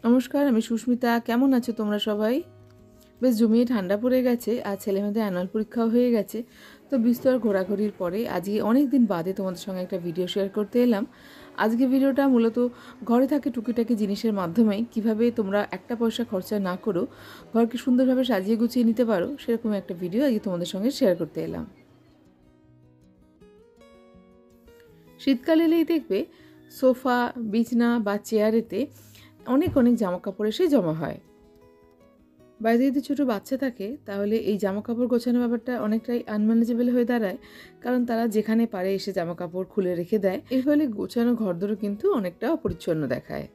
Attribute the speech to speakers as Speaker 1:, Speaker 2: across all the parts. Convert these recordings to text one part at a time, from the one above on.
Speaker 1: নমস্কার, আমি সুস্মিতা। কেমন আছো তোমরা সবাই? বেশ জমিয়ে ঠান্ডা পড়ে গেছে আর ছেলেমেয়েদের অ্যানুয়াল পরীক্ষাও হয়ে গেছে। তো বিস্তর ঘোরাঘুরির পরে আজকে অনেক দিন বাদে তোমাদের সঙ্গে একটা ভিডিও শেয়ার করতে এলাম। আজকে ভিডিওটা মূলত ঘরে থাকে টুকিটাকি জিনিসের মাধ্যমেই কিভাবে তোমরা একটা পয়সা খরচা না করো ঘরকে সুন্দরভাবে সাজিয়ে গুছিয়ে নিতে পারো, সেরকম একটা ভিডিও আজকে তোমাদের সঙ্গে শেয়ার করতে এলাম। শীতকাল এলেই দেখবে সোফা, বিছনা বা চেয়ারেতে অনেক অনেক জামাকাপড় এসে জমা হয়। বাড়িতে যদি ছোটো বাচ্চা থাকে তাহলে এই জামাকাপড় গোছানো ব্যাপারটা অনেকটাই আনম্যানেজেবল হয়ে দাঁড়ায়, কারণ তারা যেখানে পারে এসে জামাকাপড় খুলে রেখে দেয়। এর ফলে গোছানো ঘরদোরও কিন্তু অনেকটা অপরিচ্ছন্ন দেখায়।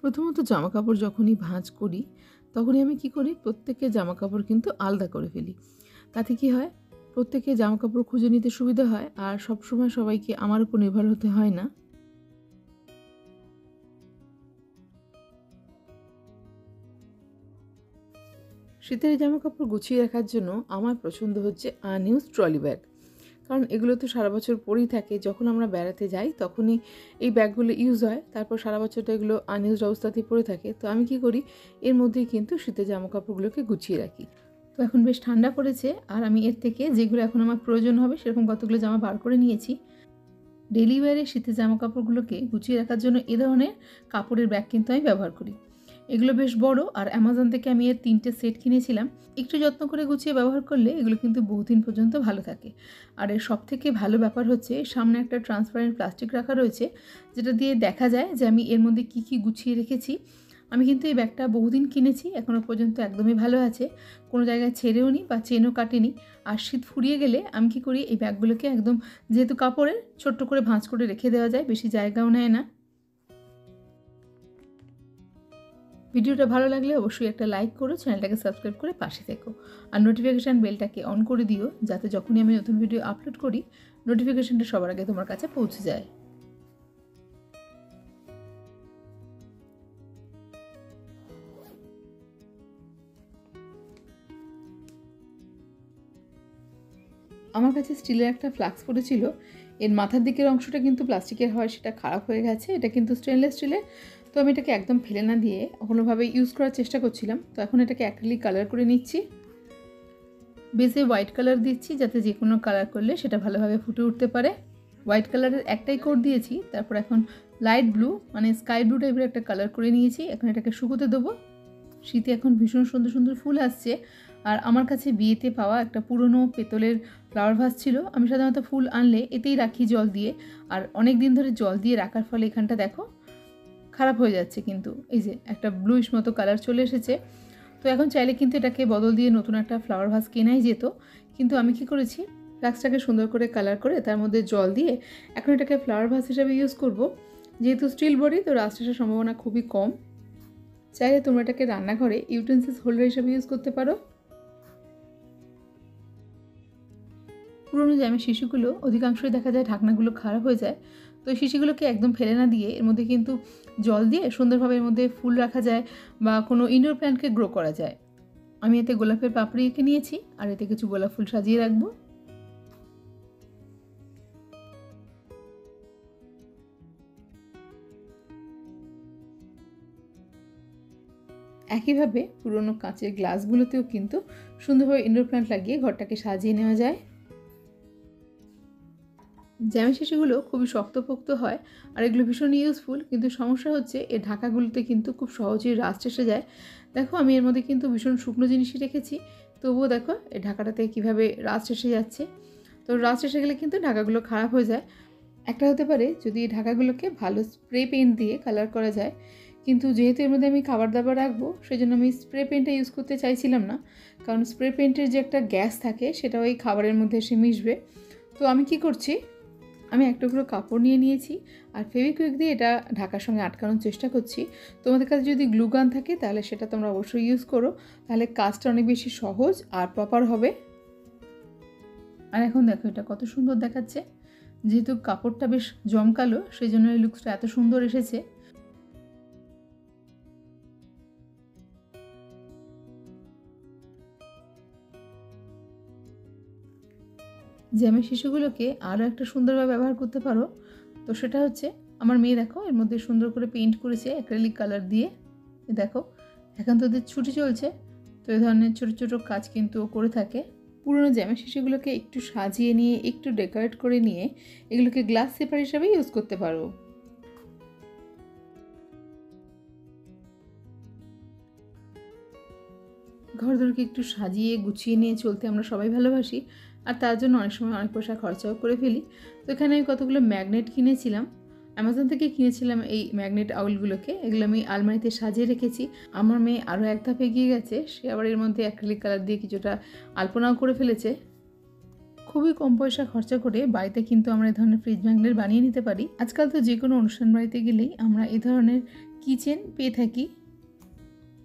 Speaker 1: প্রথমত জামাকাপড় যখনই ভাঁজ করি তখনই আমি কি করি, প্রত্যেকের জামাকাপড় কিন্তু আলাদা করে ফেলি। তাতে কি হয়, প্রত্যেকের জামাকাপড় খুঁজে নিতে সুবিধা হয় আর সবসময় সবাইকে আমার উপর নির্ভর হতে হয় না। শীতের জামাকাপড় গুছিয়ে রাখার জন্য আমার পছন্দ হচ্ছে আনইউজ ট্রলি ব্যাগ, কারণ এগুলো তো সারা বছর পরেই থাকে। যখন আমরা বেড়াতে যাই তখনই এই ব্যাগগুলো ইউজ হয়, তারপর সারা বছরটা এগুলো আনইউজ অবস্থাতেই পড়ে থাকে। তো আমি কি করি, এর মধ্যেই কিন্তু শীতের জামাকাপড়গুলোকে গুছিয়ে রাখি। তো এখন বেশ ঠান্ডা পড়েছে আর আমি এর থেকে যেগুলো এখন আমার প্রয়োজন হবে সেরকম কতগুলো জামা বার করে নিয়েছি। ডেলি ওয়্যারে শীতের জামাকাপড়গুলোকে গুছিয়ে রাখার জন্য এ ধরনের কাপড়ের ব্যাগ কিন্তু আমি ব্যবহার করি। এগুলো বেশ বড় আর অ্যামাজন থেকে আমি এর 3টে সেট কিনেছিলাম। একটু যত্ন করে গুছিয়ে ব্যবহার করলে এগুলো কিন্তু বহুদিন পর্যন্ত ভালো থাকে। আর এর সবথেকে ভালো ব্যাপার হচ্ছে সামনে একটা ট্রান্সপারেন্ট প্লাস্টিক রাখা রয়েছে, যেটা দিয়ে দেখা যায় যে আমি এর মধ্যে কী কী গুছিয়ে রেখেছি। আমি কিন্তু এই ব্যাগটা বহুদিন কিনেছি, এখনও পর্যন্ত একদমই ভালো আছে, কোনো জায়গায় ছেড়েও নি বা চেনও কাটেনি। আর শীত ফুরিয়ে গেলে আমি কী করি, এই ব্যাগগুলোকে একদম, যেহেতু কাপড়ের, ছোট্ট করে ভাঁজ করে রেখে দেওয়া যায়, বেশি জায়গাও নেয় না। ভিডিওটা ভালো লাগলে অবশ্যই একটা লাইক করো, চ্যানেলটাকে সাবস্ক্রাইব করে পাশে থেকো আর নোটিফিকেশান বেলটাকে অন করে দিও, যাতে যখনই আমি নতুন ভিডিও আপলোড করি নোটিফিকেশানটা সবার আগে তোমার কাছে পৌঁছে যায়। আমার কাছে স্টিলের একটা ফ্লাস্ক পড়েছিল, এর মাথার দিকের অংশটা কিন্তু প্লাস্টিকের হয়, সেটা খারাপ হয়ে গেছে। এটা কিন্তু স্টেনলেস স্টিলের। তো আমি এটাকে একদম ফেলে না দিয়ে কোনোভাবে ইউজ করার চেষ্টা করছিলাম। তো এখন এটাকে অ্যাক্রিলিক কালার করে নিচ্ছি। বেসে হোয়াইট কালার দিচ্ছি, যাতে যে কোনো কালার করলে সেটা ভালোভাবে ফুটে উঠতে পারে। হোয়াইট কালারের একটাই কোট দিয়েছি, তারপর এখন লাইট ব্লু মানে স্কাই ব্লু টাইপের একটা কালার করে নিয়েছি। এখন এটাকে শুকোতে দেবো। শীতে এখন ভীষণ সুন্দর সুন্দর ফুল আসছে। আর আমার কাছে বিয়েতে পাওয়া একটা পুরনো পেতলের ফ্লাওয়ার ভাস ছিল। আমি সাধারণত ফুল আনলে এতেই রাখি জল দিয়ে, আর অনেক দিন ধরে জল দিয়ে রাখার ফলে এখানটা দেখো খারাপ হয়ে যাচ্ছে, কিন্তু এই যে একটা ব্লুইশ মতো কালার চলে এসেছে। তো এখন চাইলে কিন্তু এটাকে বদল দিয়ে নতুন একটা ফ্লাওয়ার ভাস কেনাই যেত, কিন্তু আমি কি করেছি, ফ্লাক্সটাকে সুন্দর করে কালার করে তার মধ্যে জল দিয়ে এখন এটাকে ফ্লাওয়ার ভাস হিসেবে ইউজ করব। যেহেতু স্টিল বডি, তো রাস্ট আসার সম্ভাবনা খুবই কম। চাইলে তোমরা এটাকে রান্নাঘরে ইউটেন্সিলস হোল্ডার হিসেবে ইউজ করতে পারো। পুরোনো জ্যামের শিশিগুলো অধিকাংশই দেখা যায় ঢাকনাগুলো খারাপ হয়ে যায়। তো এই শিশিগুলোকে একদম ফেলে না দিয়ে এর মধ্যে কিন্তু জল দিয়ে সুন্দরভাবে এর মধ্যে ফুল রাখা যায় বা কোনো ইনডোর প্ল্যান্টকে গ্রো করা যায়। আমি এতে গোলাপের পাপড়ি এঁকে নিয়েছি আর এতে কিছু গোলাপ ফুল সাজিয়ে রাখবো। একইভাবে পুরনো কাঁচের গ্লাসগুলোতেও কিন্তু সুন্দরভাবে ইনডোর প্ল্যান্ট লাগিয়ে ঘরটাকে সাজিয়ে নেওয়া যায়। জ্যামের শিশিগুলো খুবই শক্তপোক্ত হয় আর এগুলো ভীষণ ইউজফুল, কিন্তু সমস্যা হচ্ছে এর ঢাকাগুলোতে কিন্তু খুব সহজেই রাস্ট এসে যায়। দেখো আমি এর মধ্যে কিন্তু ভীষণ শুকনো জিনিসই রেখেছি, তবুও দেখো এই ঢাকাটাতে কীভাবে রাস্ট এসে যাচ্ছে। তো রাস্ট এসে গেলে কিন্তু ঢাকাগুলো খারাপ হয়ে যায়। একটা হতে পারে যদি এই ঢাকাগুলোকে ভালো স্প্রে পেইন্ট দিয়ে কালার করা যায়, কিন্তু যেহেতু এর মধ্যে আমি খাবার দাবার রাখবো সেই জন্য আমি স্প্রে পেইন্টটা ইউজ করতে চাইছিলাম না, কারণ স্প্রে পেইন্টের যে একটা গ্যাস থাকে সেটা ওই খাবারের মধ্যে এসে মিশবে। তো আমি কি করছি, আমি এক টুকরো কাপড় নিয়ে নিয়েছি আর ফেভিকুইক দিয়ে এটা ঢাকার সঙ্গে আটকানোর চেষ্টা করছি। তোমাদের কাছে যদি গ্লু গান থাকে তাহলে সেটা তোমরা অবশ্যই ইউজ করো, তাহলে কাজটা অনেক বেশি সহজ আর প্রপার হবে। আর এখন দেখো এটা কত সুন্দর দেখাচ্ছে, যেহেতু কাপড়টা বেশ জমকালো সেই জন্য এই লুকসটা এত সুন্দর এসেছে। জ্যামের শিশুগুলোকে আরও একটা সুন্দরভাবে ব্যবহার করতে পারো, তো সেটা হচ্ছে আমার মেয়ে দেখো এর মধ্যে সুন্দর করে পেইন্ট করেছে অ্যাক্রিলিক কালার দিয়ে। দেখো এখন তো ওদের ছুটি চলছে, তো এই ধরনের ছোটো ছোটো কাজ কিন্তু ও করে থাকে। পুরোনো জ্যামের শিশিগুলোকে একটু সাজিয়ে নিয়ে একটু ডেকোরেট করে নিয়ে এগুলোকে গ্লাস সেপার হিসাবে ইউজ করতে পারো। ঘরদোরকে একটু সাজিয়ে গুছিয়ে নিয়ে চলতে আমরা সবাই ভালোবাসি, আর তার জন্য অনেক সময় অনেক পয়সা খরচাও করে ফেলি। তো এখানে আমি কতগুলো ম্যাগনেট কিনেছিলাম, অ্যামাজন থেকে কিনেছিলাম এই ম্যাগনেট আউলগুলোকে। এগুলো আমি আলমারিতে সাজিয়ে রেখেছি। আমার মেয়ে আরও এক ধাপ এগিয়ে গেছে, সে আবার এর মধ্যে অ্যাক্রিলিক কালার দিয়ে কিছুটা আলপনাও করে ফেলেছে। খুবই কম পয়সা খরচা করে বাড়িতে কিন্তু আমরা এই ধরনের ফ্রিজ ম্যাগনেট বানিয়ে নিতে পারি। আজকাল তো যে কোনো অনুষ্ঠান বাড়িতে গেলেই আমরা এই ধরনের কিচেন পেয়ে থাকি।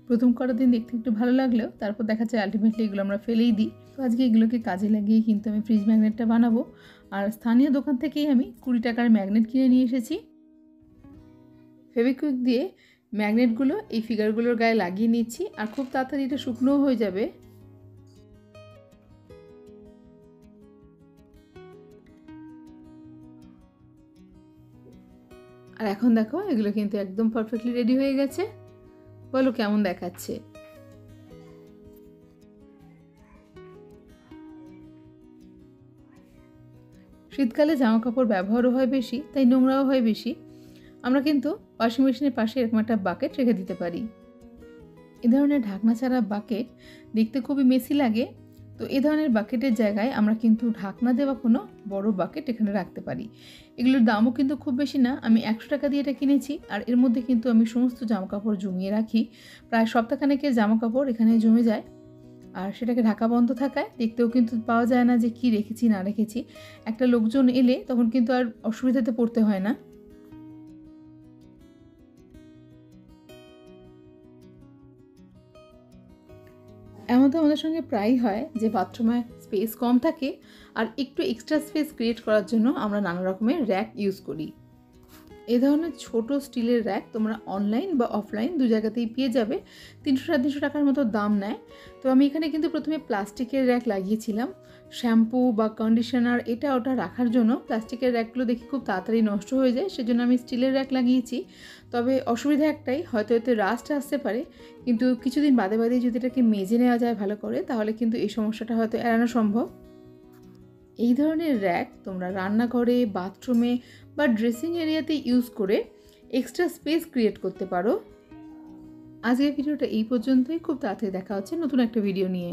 Speaker 1: প্রথম করার দিন দেখতে একটু ভালো লাগলেও তারপর দেখা যায় আলটিমেটলি এগুলো আমরা ফেলেই দিই। তো আজকে এগুলোকে কাজে লাগিয়ে কিন্তু আমি ফ্রিজ ম্যাগনেটটা বানাবো। আর স্থানীয় দোকান থেকেই আমি 20 টাকার ম্যাগনেট কিনে নিয়ে এসেছি। ফেভিকুইক দিয়ে ম্যাগনেটগুলো এই ফিগারগুলোর গায়ে লাগিয়ে নিচ্ছি, আর খুব তাড়াতাড়ি এটা শুকনোও হয়ে যাবে। আর এখন দেখো এগুলো কিন্তু একদম পারফেক্টলি রেডি হয়ে গেছে। বলো কেমন দেখাচ্ছে? শীতকালে জামা কাপড় ব্যবহারও হয় বেশি, তাই নোংরাও হয় বেশি। আমরা কিন্তু ওয়াশিং মেশিনের পাশে এরকম একটা বাকেট রেখে দিতে পারি। এ ধরনের ঢাকনা ছাড়া বাকেট দেখতে খুবই মেসি লাগে। তো এ ধরনের বাকেটের জায়গায় আমরা কিন্তু ঢাকনা দেওয়া কোনো বড় বাকেট এখানে রাখতে পারি। এগুলোর দামও কিন্তু খুব বেশি না, আমি 100 টাকা দিয়ে এটা কিনেছি। আর এর মধ্যে কিন্তু আমি সমস্ত জামাকাপড় জমিয়ে রাখি, প্রায় সপ্তাহখানেকের জামাকাপড় এখানে জমে যায়। আর সেটাকে ঢাকা বন্ধ থাকায় দেখতেও কিন্তু পাওয়া যায় না যে কি রেখেছি না রেখেছি। একটা লোকজন এলে তখন কিন্তু আর অসুবিধাতে পড়তে হয় না। এমন তো আমাদের সঙ্গে প্রায়ই হয় যে বাথরুমে স্পেস কম থাকে, আর একটু এক্সট্রা স্পেস ক্রিয়েট করার জন্য আমরা নানা রকমের র্যাক ইউজ করি। এ ধরনের ছোট স্টিলের র্যাক তোমরা অনলাইন বা অফলাইন দু জায়গাতেই পেয়ে যাবে। 300-350 টাকার মতো দাম নেয়। তো আমি এখানে কিন্তু প্রথমে প্লাস্টিকের র্যাক লাগিয়েছিলাম, শ্যাম্পু বা কন্ডিশনার এটা ওটা রাখার জন্য। প্লাস্টিকের র্যাকগুলো দেখি খুব তাড়াতাড়ি নষ্ট হয়ে যায়, সেজন্য আমি স্টিলের র্যাক লাগিয়েছি। তবে অসুবিধা একটাই, হয়তো এতে রাস্ট আসতে পারে, কিন্তু কিছুদিন বাদে বাদে যদি এটাকে মেজে নেওয়া যায় ভালো করে, তাহলে কিন্তু এই সমস্যাটা হয়তো এড়ানো সম্ভব। এই ধরনের র্যাক তোমরা রান্নাঘরে, বাথরুমে বা ড্রেসিং এরিয়াতে ইউজ করে এক্সট্রা স্পেস ক্রিয়েট করতে পারো। আজকের ভিডিওটা এই পর্যন্তই। খুব তাড়াতাড়ি দেখা হচ্ছে নতুন একটা ভিডিও নিয়ে।